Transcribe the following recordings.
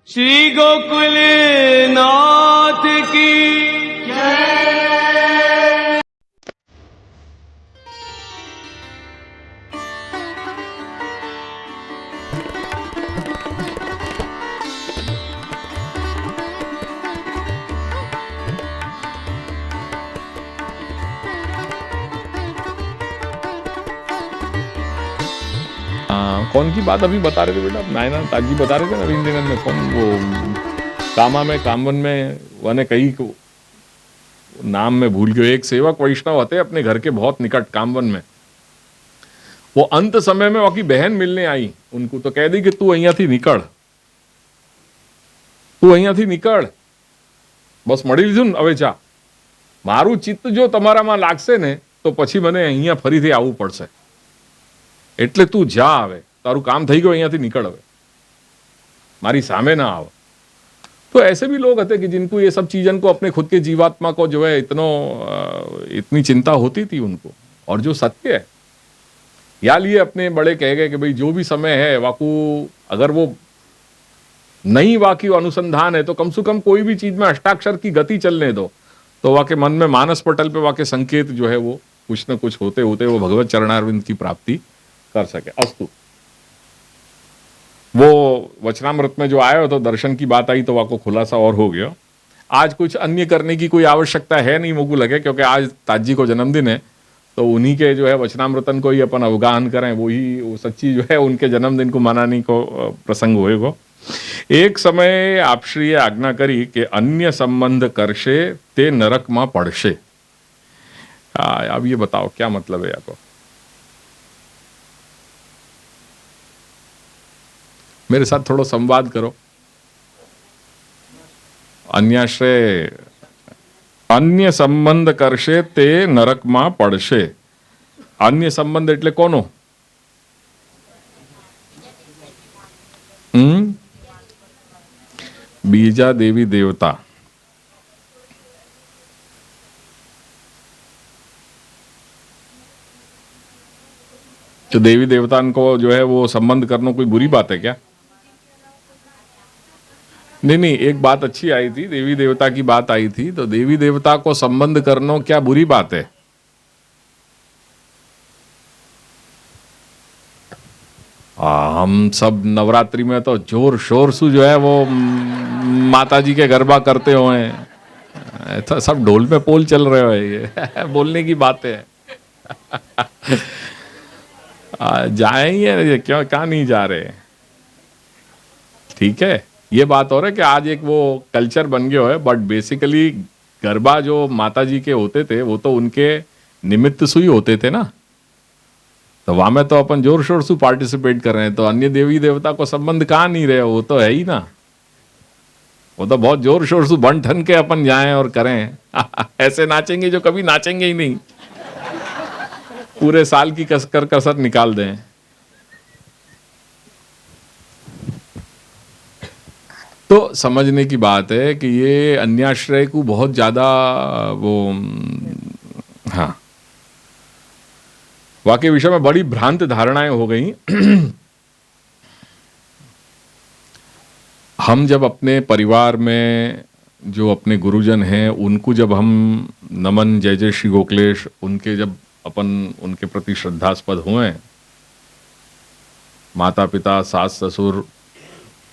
श्री गोकुल नाथ की जय। कौन की बात अभी बता रहे थे बेटा? नायना ताजी बता रहे थे नवीन दिनन में, कौन वो कामा में कामवन में वने कही को नाम में भूल गयो। एक सेवक वैष्णव हते अपने घर के बहुत निकट कामवन में। वो अंत समय में वकी बहन मिलने आई उनको, तो कह दी कि तू अहिया थी निकल, तू अहिया थी निकल, बस मળી લીધું ને હવે જા, મારું ચિત્ત જો તમારામાં લાગશે ને તો પછી મને અહીંયા ફરીથી આવવું પડશે, એટલે તું જા, હવે તારું કામ થઈ ગયું, અહીંયાથી નીકળ, હવે મારી સામે ना आव। तो ऐसे भी लोग थे कि जिनको ये सब चीजन को अपने खुद के जीवात्मा को जो है इतनी चिंता होती थी उनको, और जो सत्य है या लिए अपने बड़े कह गए कि भाई जो भी समय है वाकू अगर वो नहीं वाकई अनुसंधान है तो कम से कम कोई भी चीज में अष्टाक्षर की गति चलने दो, तो वाके मन में मानस पटल पे वाके संकेत जो है वो कुछ न कुछ होते होते वो भगवत चरणारविंद की प्राप्ति कर सके। अस्तु, वो वचनामृत में जो आया तो दर्शन की बात आई तो वाको खुलासा और हो गया। आज कुछ अन्य करने की कोई आवश्यकता है नहीं मुझको लगे, क्योंकि आज ताजी को जन्मदिन है, तो उन्हीं के जो है वचनामृतन को ही अपन अवगाहन करें, वही वो सच्ची जो है उनके जन्मदिन को मनाने को प्रसंग होएगो। एक समय आपश्रीए आज्ञा करी कि अन्य संबंध करशे ते नरक में पड़शे। अब ये बताओ क्या मतलब है आपको? मेरे साथ थोड़ा संवाद करो। अन्याश्रय अन्य संबंध करशे ते नरक में पड़शे। अन्य संबंध એટલે કોનો? बीजा देवी देवता। तो देवी देवता को जो है वो संबंध करना कोई बुरी बात है क्या? नहीं, एक बात अच्छी आई थी, देवी देवता की बात आई थी, तो देवी देवता को संबंध करना क्या बुरी बात है? हम सब नवरात्रि में तो जोर शोर से जो है वो माता जी के गरबा करते हुए, तो सब ढोल में पोल चल रहे हो, ये बोलने की बात है। जाएंगे क्यों, कहाँ नहीं जा रहे? ठीक है, ये बात हो रहा है कि आज एक वो कल्चर बन गया है, बट बेसिकली गरबा जो माता जी के होते थे वो तो उनके निमित्त से ही होते थे ना, तो वहां में तो अपन जोर शोर से पार्टिसिपेट कर रहे हैं, तो अन्य देवी देवता को संबंध कहाँ नहीं रहे, वो तो है ही ना, वो तो बहुत जोर शोर से बन ठन के अपन जाएं और करें। ऐसे नाचेंगे जो कभी नाचेंगे ही नहीं, पूरे साल की कसर निकाल दें। तो समझने की बात है कि ये अन्याश्रय को बहुत ज्यादा वो, हाँ, वाकई विषय में बड़ी भ्रांत धारणाएं हो गई। हम जब अपने परिवार में जो अपने गुरुजन हैं उनको जब हम नमन जय जय श्री गोकुलेश, उनके जब अपन उनके प्रति श्रद्धास्पद हुए, माता पिता सास ससुर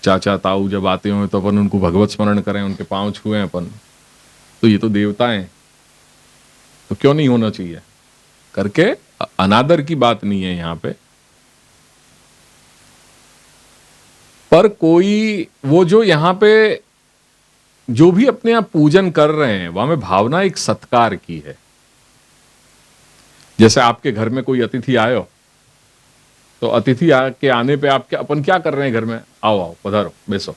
चाचा ताऊ जब आते हुए तो अपन उनको भगवत स्मरण करें, उनके पांव छुएं अपन, तो ये तो देवताएं, तो क्यों नहीं होना चाहिए करके अनादर की बात नहीं है यहाँ पे। पर कोई वो जो यहाँ पे जो भी अपने आप पूजन कर रहे हैं वहां में भावना एक सत्कार की है। जैसे आपके घर में कोई अतिथि आयो, तो अतिथि के आने पे आप अपन क्या कर रहे हैं घर में? आओ आओ पधारो, बेसो,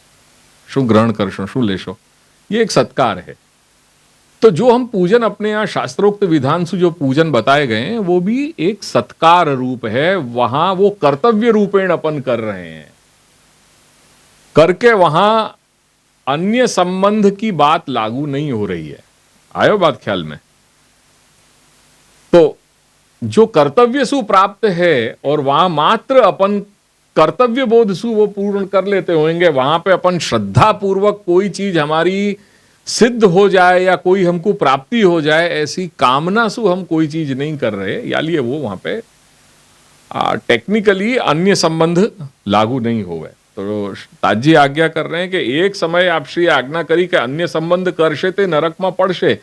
शू ग्रहण करशो, शू लेशो, ये एक सत्कार है। तो जो हम पूजन अपने यहाँ शास्त्रोक्त विधान से जो पूजन बताए गए हैं वो भी एक सत्कार रूप है, वहां वो कर्तव्य रूपेण अपन कर रहे हैं, करके वहां अन्य संबंध की बात लागू नहीं हो रही है। आयो बात ख्याल में? तो जो कर्तव्य सु प्राप्त है और वहां मात्र अपन कर्तव्य बोध सु वो पूर्ण कर लेते होंगे। वहां पे अपन श्रद्धा पूर्वक कोई चीज हमारी सिद्ध हो जाए या कोई हमको प्राप्ति हो जाए, ऐसी कामना सु हम कोई चीज नहीं कर रहे, या लिए वो वहां पे टेक्निकली अन्य संबंध लागू नहीं होवे। तो ताजी आज्ञा कर रहे हैं कि एक समय आप श्री आज्ञा करी कि अन्य संबंध करशे ते नरक में पड़शे।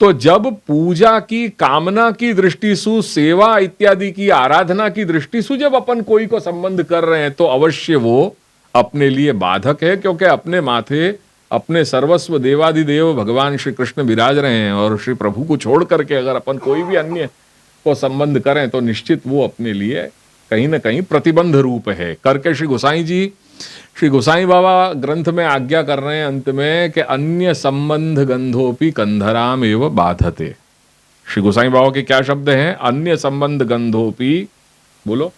तो जब पूजा की कामना की दृष्टि सु, सेवा इत्यादि की आराधना की दृष्टि सु जब अपन कोई को संबंध कर रहे हैं, तो अवश्य वो अपने लिए बाधक है, क्योंकि अपने माथे अपने सर्वस्व देवादिदेव भगवान श्री कृष्ण विराज रहे हैं, और श्री प्रभु को छोड़ करके अगर अपन कोई भी अन्य को संबंध करें तो निश्चित वो अपने लिए कहीं ना कहीं प्रतिबंध रूप है। करके श्री गोसाई जी, श्री गोसाई बाबा ग्रंथ में आज्ञा कर रहे हैं अंत में कि अन्य संबंध गंधोपि कंधराम एव बाधते। श्री गोसाई बाबा के क्या शब्द हैं? अन्य संबंध गंधोपि, बोलो,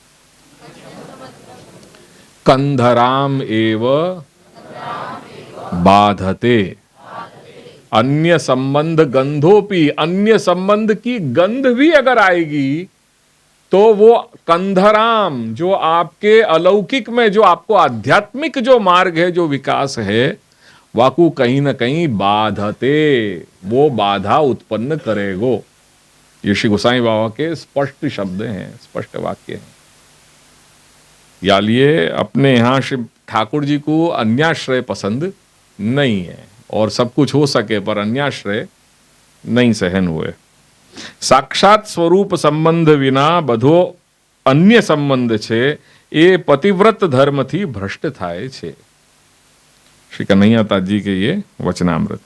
कंधराम एव बाधते। अन्य संबंध गंधोपि, अन्य संबंध की गंध भी अगर आएगी तो वो कंधराम, जो आपके अलौकिक में, जो आपको आध्यात्मिक जो मार्ग है, जो विकास है, वाकु कहीं ना कहीं बाधते, वो बाधा उत्पन्न करेगो। ये श्री गोसाई बाबा के स्पष्ट शब्द हैं, स्पष्ट वाक्य हैं। या लिए अपने यहां श्री ठाकुर जी को अन्याश्रय पसंद नहीं है, और सब कुछ हो सके पर अन्याश्रय नहीं सहन हुए। साक्षात स्वरूप संबंध विना बधो अन्य संबंध छे, ए पतिव्रत धर्म थी भ्रष्ट थाय छे। श्री कन्हैया ताजी के ये वचनामृत।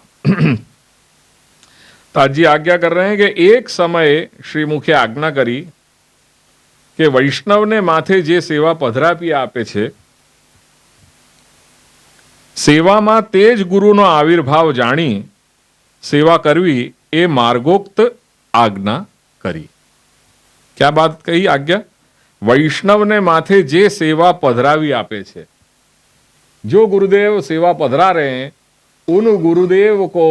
ताजी आज्ञा कर रहे हैं कि एक समय श्री मुखे आज्ञा करी કે વૈષ્ણવને માથે જે સેવા પધરાપી આપે છે, સેવામાં તે જ ગુરુનો આવિર્ભાવ જાણી સેવા કરવી એ માર્ગોક્ત આજ્ઞા કરી। क्या बात कही आज्ञा? वैष्णवने माथे जे सेवा पधरावी आपे छे, जो गुरुदेव सेवा पधरा रहे हैं, उन गुरुदेव को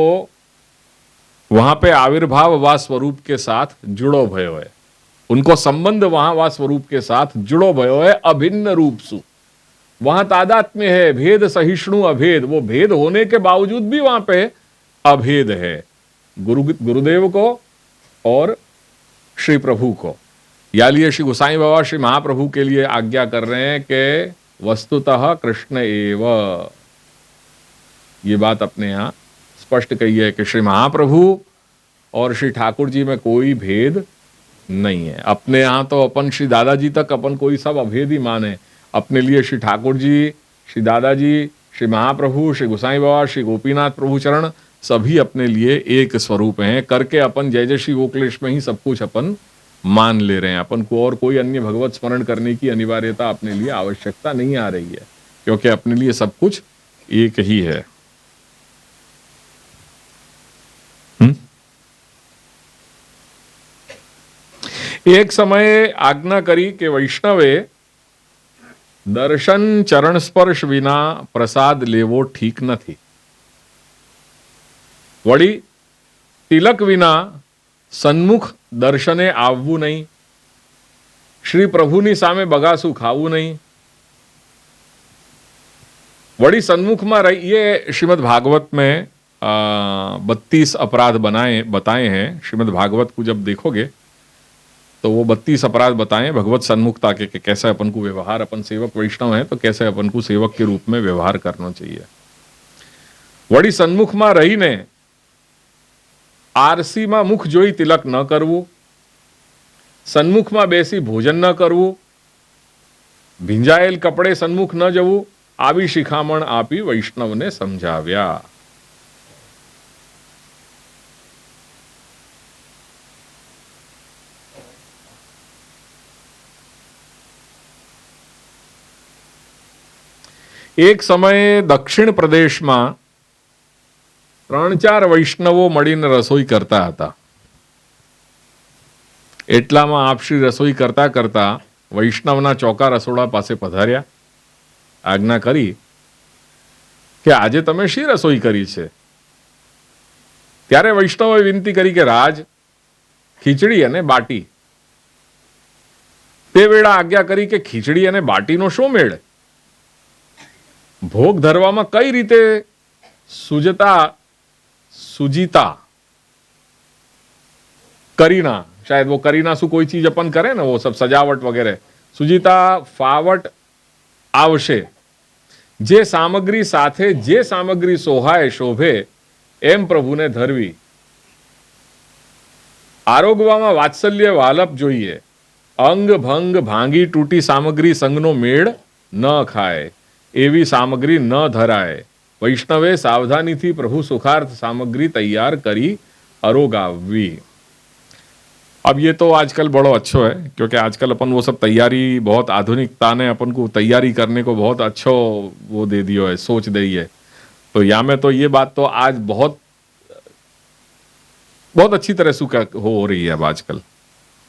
वहां पे आविर्भाव व स्वरूप के साथ जुड़ो भयो है, उनको संबंध वहां व स्वरूप के साथ जुड़ो भयो है, अभिन्न रूप सु। वहां तादात्म्य है, भेद सहिष्णु अभेद, वो भेद होने के बावजूद भी वहां पे अभेद है, गुरुदेव को और श्री प्रभु को। या लिए श्री गोसाई बाबा श्री महाप्रभु के लिए आज्ञा कर रहे हैं कि वस्तुतः कृष्ण एव। ये बात अपने यहां स्पष्ट कही है कि श्री महाप्रभु और श्री ठाकुर जी में कोई भेद नहीं है। अपने यहां तो अपन श्री दादाजी तक अपन कोई सब अभेद ही माने, अपने लिए श्री ठाकुर जी, श्री दादाजी, श्री महाप्रभु, श्री गोसाई बाबा, श्री गोपीनाथ प्रभु चरण सभी अपने लिए एक स्वरूप हैं। करके अपन जय जय श्री गोकुलेश में ही सब कुछ अपन मान ले रहे हैं। अपन को और कोई अन्य भगवत स्मरण करने की अनिवार्यता अपने लिए आवश्यकता नहीं आ रही है, क्योंकि अपने लिए सब कुछ एक ही है। एक समय आज्ञा करी कि वैष्णवे दर्शन चरण स्पर्श विना प्रसाद लेवो ठीक નથી। वળી तिलक विना सन्मुख दर्शने आवવું नहीं, श्री प्रभुनी सामे बगासू खाવું नहीं। वળી सन्मुख में रही, ये श्रीमद् भागवत में 32 अपराध बताए हैं। श्रीमद् भागवत को जब देखोगे तो वो 32 अपराध बताएं भगवत सन्मुखता के कि कैसे अपन को व्यवहार, अपन सेवक वैष्णव है तो कैसे अपन को सेवक के रूप में व्यवहार करना चाहिए। वड़ी सन्मुख में रहीने आरसी में मुख जोई तिलक न करवू, सन्मुख में बेसी भोजन न करवू, भींजाયેલ कपड़े सन्मुख न जवू, आवी शिखामण आपी वैष्णव ने समझाव्या। एक समय दक्षिण प्रदेश में 3-4 वैष्णवो मळीने रसोई करता हता। एटलामां आप श्री रसोई करता करता वैष्णवना चौका रसोड़ा पासे पधार्या। आज्ञा करी कि आजे तमे शी रसोई करी छे? त्यारे वैष्णवे विनती करी कि राज, खीचड़ी अने बाटी। તે વેળા આજ્ઞા કરી કે ખીચડી અને બાટીનો શો મેળ? ભોગ ધરવામાં કઈ રીતે सुजीता करीना, शायद वो करीना सु कोई चीज अपन करे ना, वो सब सजावट वगैरह, सुजीता फावट आवशे, जे सामग्री साथे जे सामग्री सोहाय शोभे एम प्रभुने धरवी। आरोगवामां वात्सल्य वालप जोईए, अंग भंग भांगी तूटी सामग्री संगनो मेळ न खाए, एवी सामग्री न धराए। वैष्णवे सावधानी थी प्रभु सुखार्थ सामग्री तैयार करी अरोगावी। अब ये तो आजकल बड़ो अच्छो है, क्योंकि आजकल अपन वो सब तैयारी बहुत आधुनिकता ने अपन को तैयारी करने को बहुत अच्छो वो दे दियो है, सोच दी है। तो या में तो ये बात तो आज बहुत बहुत अच्छी तरह से हो रही है अब आजकल।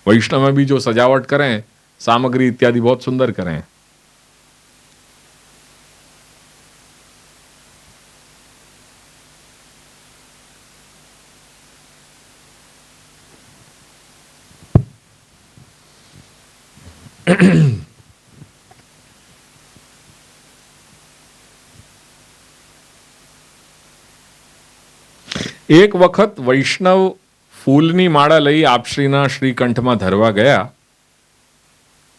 वैष्णव में भी जो सजावट करें, सामग्री इत्यादि बहुत सुंदर करें। एक वखत वैष्णव फूलनी माळा लई आपश्रीना श्रीकंठमां धरवा गया,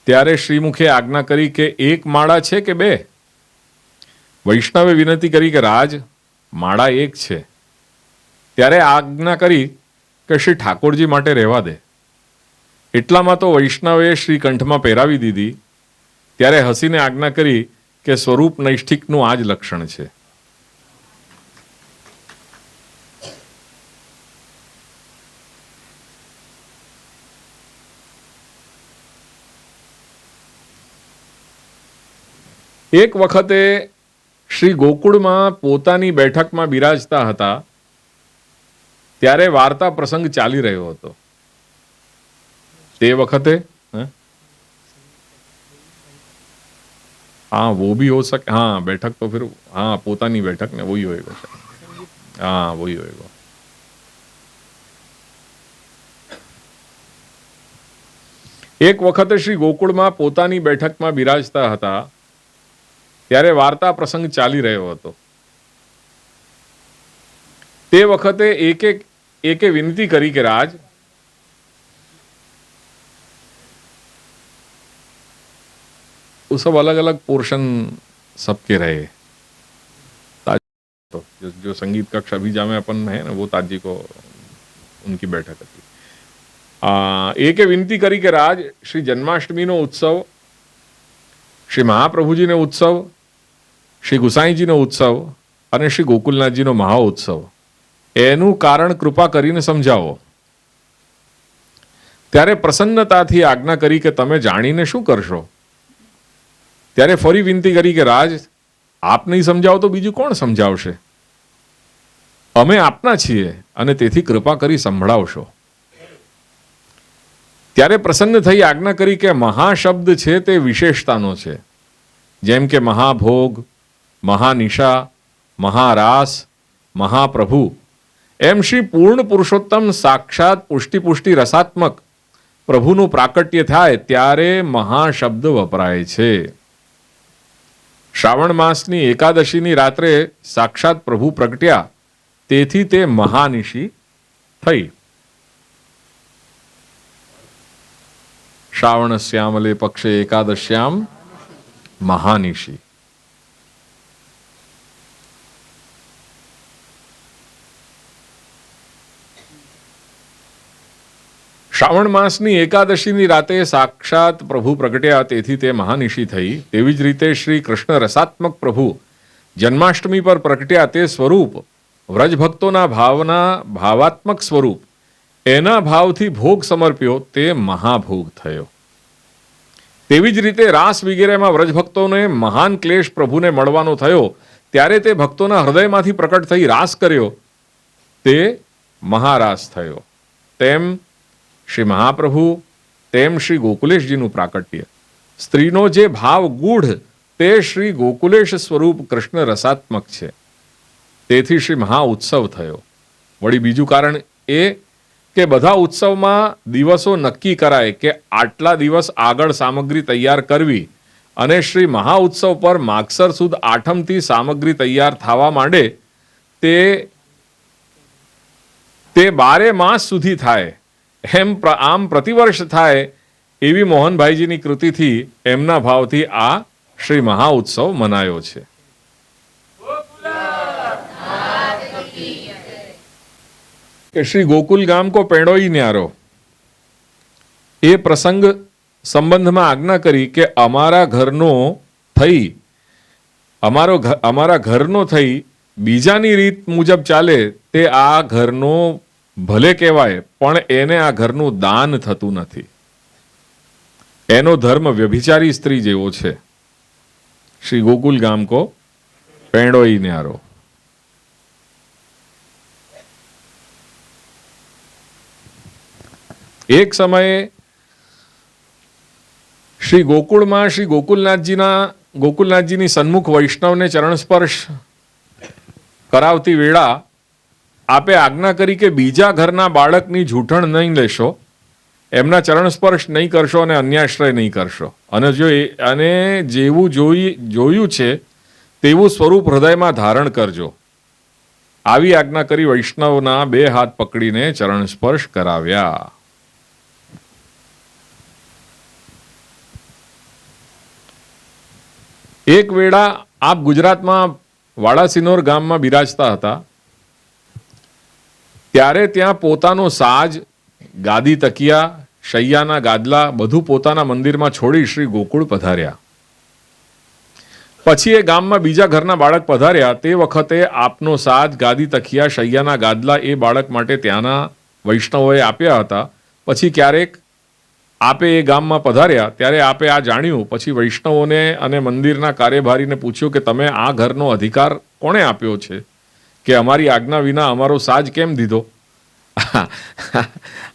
त्यारे श्रीमुखे आज्ञा करी के एक माळा छे के बे? वैष्णवे विनती करी के राज माळा एक छे। त्यारे आज्ञा करी के श्री ठाकुरजी माटे रहेवा दे। એટલામાં તો વૈષ્ણવે શ્રીકંઠમાં પહેરાવી દીધી। ત્યારે હસીને આજ્ઞા કરી કે સ્વરૂપ નૈષ્ઠિકનું આ જ લક્ષણ છે। એક વખતે શ્રી ગોકુળમાં પોતાની બેઠકમાં બિરાજતા હતા, ત્યારે વાર્તા પ્રસંગ ચાલી રહ્યો હતો। ते वखते हाँ वो भी हो सके, हाँ बैठक तो फिर हाँ पोतानी बैठक ने वही होएगा, हाँ वही होएगा। एक वखते श्री गोकुळमां पोतानी बैठकमां बिराजता हता, त्यारे वार्ता प्रसंग चाली रह्यो हतो। ते वखते एके विनती करी के राज वो सब अलग अलग पोर्शन सबके रहे। तो जो संगीत कक्ष अभिजा में अपन है ना, वो ताजी को उनकी बैठक थी। एक विनती करी के राज श्री जन्माष्टमी नो उत्सव, श्री महाप्रभुजी ने उत्सव, श्री गुसाईजी नो उत्सव और श्री गोकुलनाथजी नो महाउत्सव, एनु कारण कृपा करीने समझावो। त्यारे प्रसन्नताथी आज्ञा करी के तमे जाणीने शुं करशो? त्यारे फरी विनती करी के राज आप नहीं समझाओ तो बीजू कोण समझावशे? अमे आपना छीए अने तेथी कृपा करी संभळावशो। त्यारे प्रसन्न थई आज्ञा करी के महाशब्द छे ते विशेषतानो छे, जेम के महाभोग, महानिशा, महारास, महाप्रभु, एम श्री पूर्ण पुरुषोत्तम साक्षात पुष्टि रसात्मक प्रभुનું प्राकट्य थाय त्यारे महाशब्द वपराय छे। श्रावण मासनी एकादशीनी रात्रे साक्षात प्रभु प्रगट्या, तेथी ते महानिशी थई। श्रावणस्यामले पक्षे एकादश्याम महानिशी। श्रावण मासनी एकादशीनी राते साक्षात प्रभु प्रगट्या, तेथी ते महानिशी थई। तेवी ज रीते श्री कृष्ण रसात्मक प्रभु जन्माष्टमी पर प्रगट्या, ते स्वरूप व्रजभक्तोना भावना भावात्मक स्वरूप एना भावथी भोग समर्प्यो, ते महाभोग थयो। तेवी ज रीते रास वगैरेमां व्रजभक्तोने महान क्लेश प्रभुने मळवानो थयो, त्यारे ते भक्तोना हृदयमांथी प्रकट थई रास कर्यो, ते महारास थयो। तेम श्री महाप्रभु तेम श्री गोकुलेशजीનું प्राकट्य। स्त्रीનો જે ભાવ ગૂઢ તે શ્રી ગોકુલેશ સ્વરૂપ કૃષ્ણ રસાત્મક છે, તેથી શ્રી મહા ઉત્સવ થયો। વળી બીજું કારણ એ કે બધા ઉત્સવમાં દિવસો નક્કી કરાય કે આટલા દિવસ આગળ સામગ્રી તૈયાર કરવી અને શ્રી મહાઉત્સવ પર માગસર સુદ આઠમથી સામગ્રી તૈયાર થવા માંડે તે 12 માસ સુધી થાય આમ પ્રતિવર્ષ થાય એવી મોહનભાઈજીની કૃતિથી એમના ભાવથી આ શ્રી મહાઉત્સવ મનાયો છે. કે શ્રી ગોકુલ ગામ કો પેણોઈ ન્યારો એ પ્રસંગ સંબંધમાં આજ્ઞા કરી કે અમારા ઘરનો થઈ બીજાની રીત મુજબ ચાલે તે આ ઘરનો ભલે કહેવાય પણ એને આ ઘરનું દાન થતું નથી. એનો ધર્મ વ્યભિચારી સ્ત્રી જેવો છે. શ્રી ગોકુલ ગામ કો પેણોઈ ન્યારો. એક સમયે શ્રી ગોકુળમાં શ્રી ગોકુલનાથજીની સન્મુખ વૈષ્ણવને ચરણ સ્પર્શ કરાવતી વેળા આપે આજ્ઞા કરી કે બીજા ઘરના બાળકની જૂઠણ નહીં લેશો, એમના ચરણ સ્પર્શ નહીં કરશો અને અન્યાશ્રય નહીં કરશો, અને જેવું જોયું છે તેવું સ્વરૂપ હૃદયમાં ધારણ કરજો. આવી આજ્ઞા કરી વૈષ્ણવના 2 હાથ પકડીને ચરણ સ્પર્શ કરાવ્યા. એક વેળા આપ ગુજરાતમાં વાડાસિનોર ગામમાં બિરાજતા હતા ત્યારે ત્યાં પોતાનો સાજ, ગાદી, તકિયા, શૈયાના ગાદલા બધું પોતાના મંદિરમાં છોડી શ્રી ગોકુળ પધાર્યા. પછી એ ગામમાં બીજા ઘરના બાળક પધાર્યા તે વખતે આપનો સાજ, ગાદી, તકિયા, શૈયાના ગાદલા એ બાળક માટે ત્યાંના વૈષ્ણવોએ આપ્યા હતા. પછી ક્યારેક આપે એ ગામમાં પધાર્યા ત્યારે આપે આ જાણ્યું. પછી વૈષ્ણવોને અને મંદિરના કાર્યભારીને પૂછ્યું કે તમે આ ઘરનો અધિકાર કોણે આપ્યો છે કે અમારી આજ્ઞા વિના અમારો સાજ કેમ દીધો?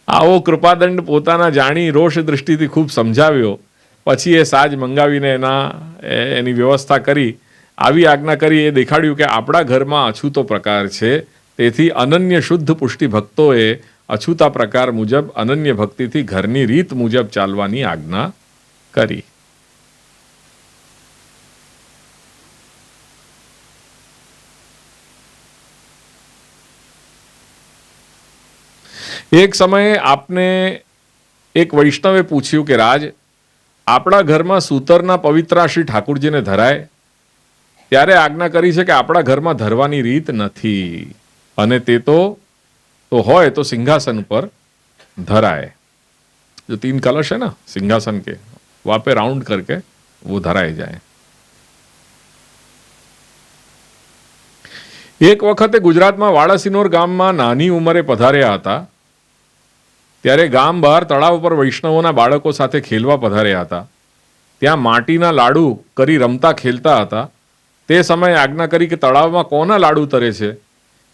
આવો કૃપાદંડ પોતાના જાણી રોષ દૃષ્ટિથી ખૂબ સમજાવ્યો. પછી એ સાજ મંગાવીને એની વ્યવસ્થા કરી આવી આજ્ઞા કરી એ દેખાડ્યું કે આપણા ઘરમાં અછૂતો પ્રકાર છે, તેથી અનન્ય શુદ્ધ પુષ્ટિ ભક્તોએ અછૂતા પ્રકાર મુજબ અનન્ય ભક્તિથી ઘરની રીત મુજબ ચાલવાની આજ્ઞા કરી. એક સમયે આપને એક વૈષ્ણવે પૂછ્યું કે રાજ, આપણા ઘરમાં સૂતરના પવિત્રા શ્રી ઠાકુરજીને ધરાય? ત્યારે આજ્ઞા કરી છે કે આપણા ઘરમાં ધરવાની રીત નથી, અને તે તો હોય તો सिंहासन पर धराए. जो 3 कलश है ना सिंहासन के, वहां पे राउंड करके वो धराए जाए. એક વખતે ગુજરાતમાં વાડાસિનોર ગામમાં નાની ઉંમરે પધાર્યા હતા ત્યારે ગામ બહાર તળાવ પર વૈષ્ણવોના બાળકો સાથે ખેલવા પધાર્યા હતા. ત્યાં માટીના લાડુ કરી રમતા ખેલતા હતા. તે સમયે આજ્ઞા કરી કે તળાવમાં કોના લાડુ તરે છે?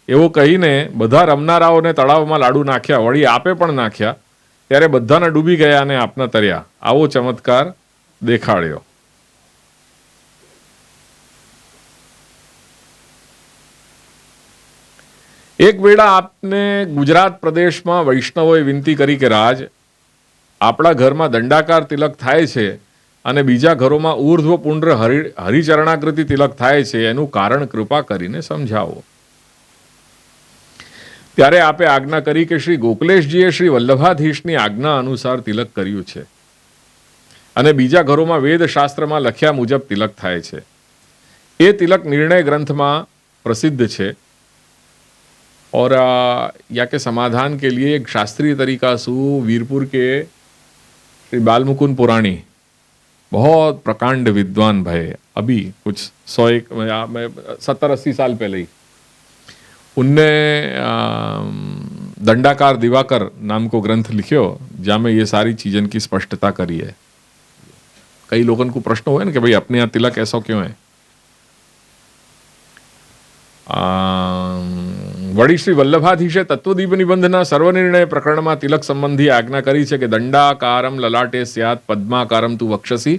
એવું કહીને બધા રમનારાઓને તળાવમાં લાડુ નાખ્યા. વળી આપે પણ નાખ્યા. ત્યારે બધાને ડૂબી ગયા અને આપના તર્યા. આવો ચમત્કાર દેખાડ્યો. એક વેળા આપને ગુજરાત પ્રદેશમાં વૈષ્ણવોએ વિનંતી કરી કે રાજ, આપણા ઘરમાં દંડાકાર તિલક થાય છે અને બીજા ઘરોમાં ઊર્ધ્વ પુંડ્ર હરિચરણાકૃતિ તિલક થાય છે, એનું કારણ કૃપા કરીને સમજાવો. ત્યારે આપે આજ્ઞા કરી કે શ્રી ગોકલેશજીએ શ્રી વલ્લભાધીશની આજ્ઞા અનુસાર તિલક કર્યું છે અને બીજા ઘરોમાં વેદશાસ્ત્રમાં લખ્યા મુજબ તિલક થાય છે. એ તિલક નિર્ણય ગ્રંથમાં પ્રસિદ્ધ છે. और या के समाधान के लिए एक शास्त्रीय तरीका वीरपुर के श्री बालमुकुंद पुराणी, बहुत प्रकांड विद्वान भाई, अभी कुछ 70-80 साल पहले ही उनने दंडाकार दिवाकर नाम को ग्रंथ लिखियो, जहाँ में ये सारी चीज़न की स्पष्टता करी है. कई लोगों को प्रश्न हुए ना कि भाई अपने यहाँ तिलक ऐसा क्यों है. वड़ी श्री वल्लभाधीशे तत्वदीप निबंधना सर्वनिर्णय प्रकरणમાં તિલક સંબંધી આજ્ઞા કરી છે કે દંડાકારમ લલાટે સ્યાત પદ્માકારમ તુ વક્ષસી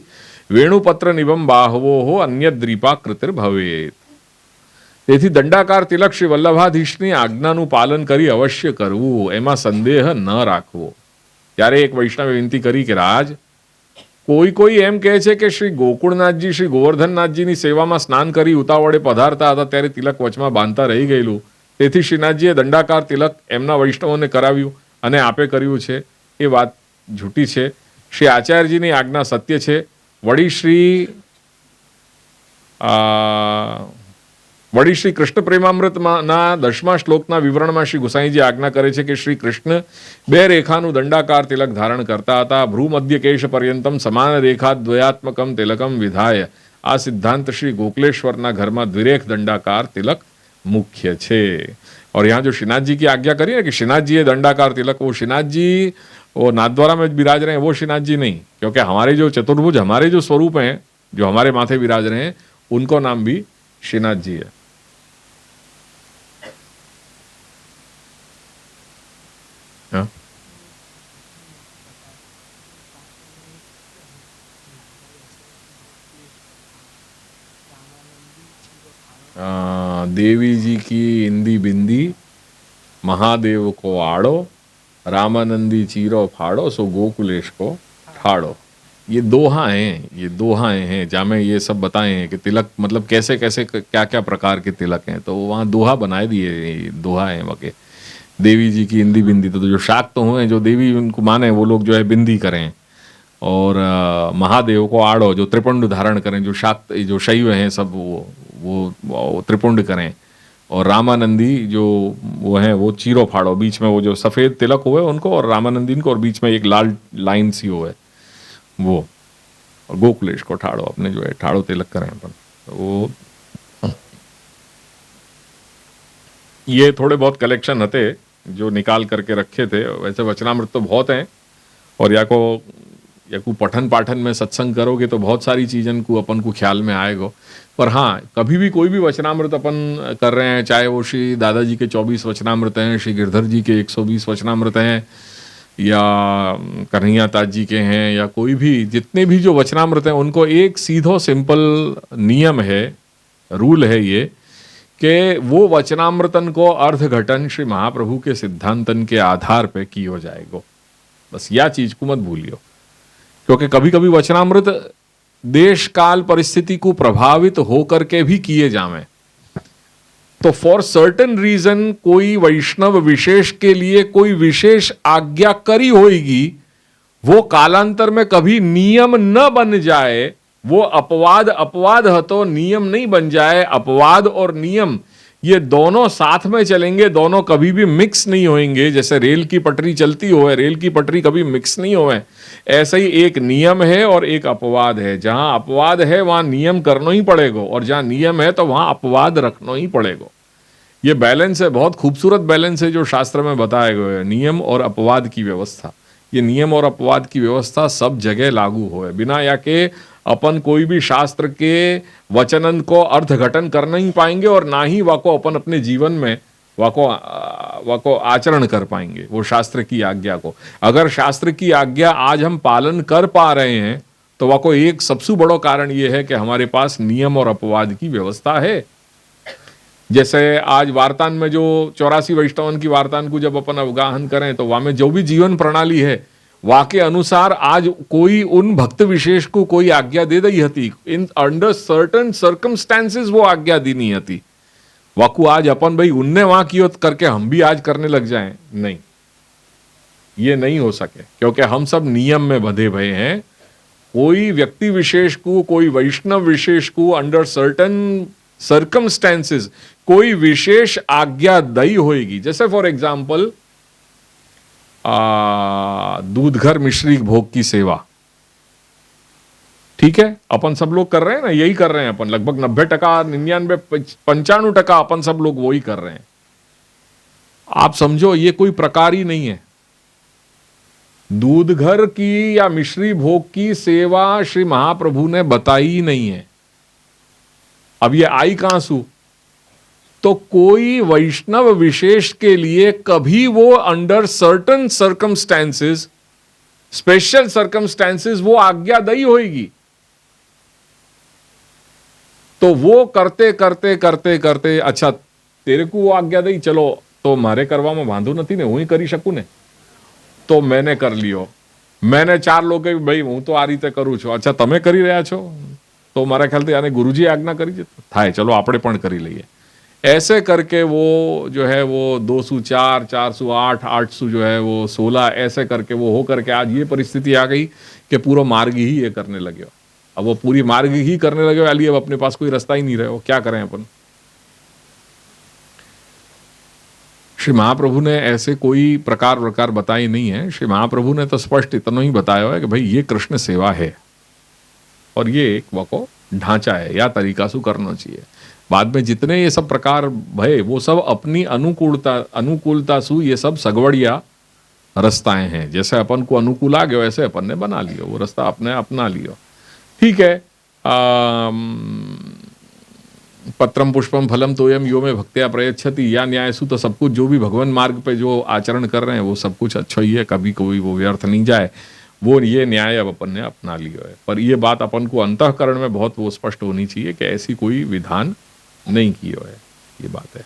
વેણુપત્ર નિવમ બાહવો અન્ય દ્રીપાકૃતિર ભવેત. તેથી દંડાકાર તિલક શ્રી વલ્લભાધીશની આજ્ઞાનું પાલન કરી અવશ્ય કરવું, એમાં સંદેહ ન રાખવો. ત્યારે એક વૈષ્ણવે વિનંતી કરી કે રાજ, કોઈ એમ કહે છે કે શ્રી ગોકુળનાથજી શ્રી ગોવર્ધનનાથજીની સેવામાં સ્નાન કરી ઉતાવળે પધારતા હતા ત્યારે તિલક વચમાં બાંધતા રહી ગયેલું, તેથી શ્રીનાથજીએ દંડાકાર તિલક એમના વૈષ્ણવોને કરાવ્યું અને આપે કર્યું છે. એ વાત જૂઠી છે. શ્રી આચાર્યજીની આજ્ઞા સત્ય છે. વળી શ્રી કૃષ્ણ પ્રેમામૃતના 10મા શ્લોકના વિવરણમાં શ્રી ગુસાઈજી આજ્ઞા કરે છે કે શ્રી કૃષ્ણ 2 રેખાનું દંડાકાર તિલક ધારણ કરતા હતા. ભ્રૂ મધ્ય કેશ પર્યંતમ સમાન રેખા દ્વયાત્મકમ તિલકમ વિધાય. આ સિદ્ધાંત શ્રી गोकुलेश्वरના ઘરમાં દ્વિરેખ દંડાકાર તિલક मुख्य છે. और यहाँ जो श्रीनाथ जी की आज्ञा करी है कि श्रीनाथ जी ये दंडाकार तिलक, वो श्रीनाथ जी वो नाथद्वारा में विराज रहे हैं, वो श्रीनाथ जी नहीं, क्योंकि हमारे जो चतुर्भुज हमारे जो स्वरूप हैं जो हमारे माथे विराज रहे हैं उनको नाम भी श्रीनाथ जी है. देवी जी की इंदी बिंदी, महादेव को आड़ो, रामानंदी चीरो फाड़ो, सो गोकुलेश को ठाड़ो. ये दोहाएं हैं जहाँ में ये सब बताए हैं कि तिलक मतलब कैसे कैसे क्या क्या प्रकार के तिलक हैं. तो वहाँ दोहा बनाए दिए, दोहा है वके. देवी जी की इंदी बिंदी, तो जो शाक्त तो हुए जो देवी उनको माने वो लोग जो है बिंदी करें, और महादेव को आड़ो जो त्रिपुंड धारण करें, जो शाक्त जो शैव हैं सब वो त्रिपुंड करें, और रामानंदी जो वो हैं वो चीरो फाड़ो, बीच में वो जो सफ़ेद तिलक हुए उनको, और रामानंदी को, और बीच में एक लाल लाइन सी हुए वो, और गोकुलेश को ठाड़ो, अपने जो है ठाड़ो तिलक करें अपन. वो ये थोड़े बहुत कलेक्शन हते जो निकाल करके रखे थे. वैसे वचनामृत तो बहुत हैं, और या को पठन पाठन में सत्संग करोगे तो बहुत सारी चीज़न को अपन को ख्याल में आएगा. पर हाँ, कभी भी कोई भी वचनामृत अपन कर रहे हैं, चाहे वो श्री दादाजी के 24 वचनामृत हैं, श्री गिरधर जी के 120 वचनामृत हैं, या कन्हैया ताज जी के हैं, या कोई भी जितने भी जो वचनामृत हैं, उनको एक सीधो सिंपल नियम है, रूल है ये, कि वो वचनामृतन को अर्थघटन श्री महाप्रभु के सिद्धांतन के आधार पे की हो जाएगा. बस या चीज को मत भूलियो, क्योंकि कभी कभी वचनामृत देश काल परिस्थिति को प्रभावित होकर के भी किए जावें, तो फॉर सर्टेन रीजन कोई वैष्णव विशेष के लिए कोई विशेष आज्ञा करी होगी, वो कालांतर में कभी नियम न बन जाए. वो अपवाद है तो नियम नहीं बन जाए. अपवाद और नियम ये दोनों साथ में चलेंगे, दोनों कभी भी मिक्स नहीं होंगे. जैसे रेल की पटरी चलती हो, रेल की पटरी कभी मिक्स नहीं होवे, ऐसे ही एक नियम है और एक अपवाद है. जहां अपवाद है वहां नियम करना ही पड़ेगा, और जहां नियम है तो वहां अपवाद रखना ही पड़ेगा. ये बैलेंस है, बहुत खूबसूरत बैलेंस है जो शास्त्र में बताया गया है. नियम और अपवाद की व्यवस्था, ये नियम और अपवाद की व्यवस्था सब जगह लागू हो, बिना या के अपन कोई भी शास्त्र के वचनन को अर्थघटन कर नहीं पाएंगे, और ना ही वाको अपन अपने जीवन में वाको आचरण कर पाएंगे वो शास्त्र की आज्ञा को. अगर शास्त्र की आज्ञा आज हम पालन कर पा रहे हैं तो वाको एक सबसे बड़ा कारण ये है कि हमारे पास नियम और अपवाद की व्यवस्था है. जैसे आज वार्तान में जो 84 वैष्णवन की वार्तान को जब अपन अवगाहन करें, तो वहां में जो भी जीवन प्रणाली है वाके अनुसार आज कोई उन भक्त विशेष को कोई आज्ञा दे दी हती, इन अंडर सर्टन सर्कमस्टेंसेस वो आज्ञा दी नहीं हती. वाकू आज अपन भाई उनने वहां कियो करके हम भी आज करने लग जाएं, नहीं, ये नहीं हो सके, क्योंकि हम सब नियम में बंधे भये हैं. कोई व्यक्ति विशेष को, कोई वैष्णव विशेष को अंडर सर्टन सर्कमस्टेंसेस कोई विशेष आज्ञा दई होगी. जैसे फॉर एग्जाम्पल दूध घर मिश्री भोग की सेवा, ठीक है, अपन सब लोग कर रहे हैं ना, यही कर रहे हैं अपन. लगभग 90%, 95% अपन सब लोग वही कर रहे हैं. आप समझो ये कोई प्रकार ही नहीं है. दूध घर की या मिश्री भोग की सेवा श्री महाप्रभु ने बताई ही नहीं है. अब ये आई कहां सु, तो कोई वैष्णव विशेष के लिए कभी वो under certain circumstances, special circumstances वो आज्ञा दई होगी. तो वो करते करते करते करते अच्छा तेरे को वो आज्ञा दी चलो तो મારે કરવામાં વાંધો નથી ને, હું કરી શકું ને, તો મેને કરી લ્યો. મેને 4 લોકો ભાઈ હું તો આ રીતે કરું છું, અચ્છા તમે કરી રહ્યા છો તો મારા ખ્યાલથી આને ગુરુજી આજ્ઞા કરી છે થાય, ચલો આપણે પણ કરી લઈએ. ऐसे करके वो जो है वो 204, 408, 800 जो है वो 16 ऐसे करके वो हो करके आज ये परिस्थिति आ गई कि पूरा मार्ग ही ये करने लगे. अब वो पूरी मार्ग ही करने लगे वाली, अब अपने पास कोई रास्ता ही नहीं रहे, क्या करें अपन. श्री महाप्रभु ने ऐसे कोई प्रकार बताई नहीं है. श्री महाप्रभु ने तो स्पष्ट इतना ही बताया है कि भाई ये कृष्ण सेवा है और ये एक वो ढांचा है या तरीका से करना चाहिए. बाद में जितने ये सब प्रकार भय वो सब अपनी अनुकूलता सु ये सब सगवड़िया रास्ताएं हैं. जैसे अपन को अनुकूल आ गया वैसे अपन ने बना लियो, वो रास्ता अपने अपना लियो, ठीक है. पत्रम पुष्पम फलम तोयम यो में भक्त्या प्रयच्छति या न्यायसु, तो सब कुछ जो भी भगवान मार्ग पे जो आचरण कर रहे हैं वो सब कुछ अच्छा ही है, कभी कोई वो व्यर्थ नहीं जाए, वो ये न्याय अब अपन ने अपना लिया है. पर ये बात अपन को अंतःकरण में बहुत वो स्पष्ट होनी चाहिए कि ऐसी कोई विधान नहीं किया है, ये बात है.